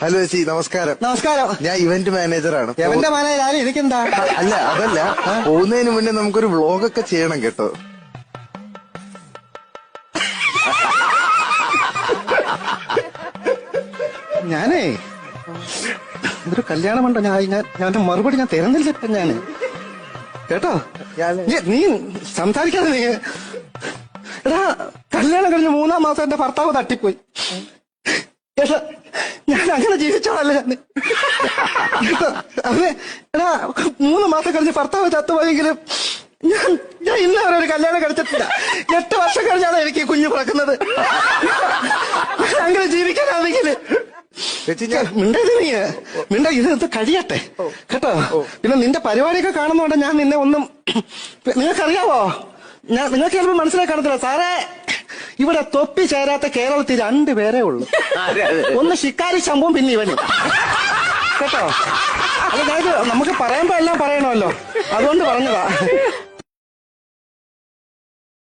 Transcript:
Hello ചേച്ചി, നമസ്കാരം. നമസ്കാരം. ഞാൻ ഇവന്റ് മാനേജറാണ്. ഇവന്റ് മാനേജർ ആരും എനിക്കെന്താ? അല്ല, അതല്ല, പോകുന്നതിന് മുന്നേ നമുക്കൊരു വ്ളോഗൊക്കെ ചെയ്യണം കേട്ടോ. ഞാനേ ഇതൊരു കല്യാണം ഉണ്ടോ, ഞാൻ മറുപടി ഞാൻ തരുന്നില്ല. ഞാന് കേട്ടോ, നീ സംസാരിക്കാതെ നീ. എടാ, കല്യാണം കഴിഞ്ഞ് 3-ാം മാസം എന്റെ ഭർത്താവ് തട്ടിപ്പോയി. ഞാൻ അങ്ങനെ ജീവിച്ചോളല്ലേ അവന്. എടാ, 3 മാസം കഴിഞ്ഞ് ഭർത്താവ് ചത്തുപോയെങ്കിലും ഞാൻ ഇന്നവരെ ഒരു കല്യാണം കഴിച്ചിട്ടില്ല. 8 വർഷം കഴിഞ്ഞാണ് എനിക്ക് കുഞ്ഞു പിറക്കുന്നത്. അങ്ങനെ ജീവിക്കാനാണെങ്കിൽ ഇത് കഴിയട്ടെ കേട്ടോ. പിന്നെ നിന്റെ പരിപാടിയൊക്കെ കാണുന്നോണ്ട് ഞാൻ നിന്നെ ഒന്നും, നിങ്ങൾക്കറിയാവോ, നിങ്ങൾക്ക് ചിലപ്പോൾ മനസ്സിലാക്കി കാണത്തില്ല സാറേ. ഇവിടെ തൊപ്പി ചേരാത്ത കേരളത്തിൽ 2 പേരേ ഉള്ളൂ. ഒന്ന് ശിക്കാരി ശമ്പും, പിന്നെ ഇവന് കേട്ടോ. അത് നമുക്ക് പറയുമ്പോ എല്ലാം പറയണമല്ലോ, അതുകൊണ്ട് പറഞ്ഞതാ.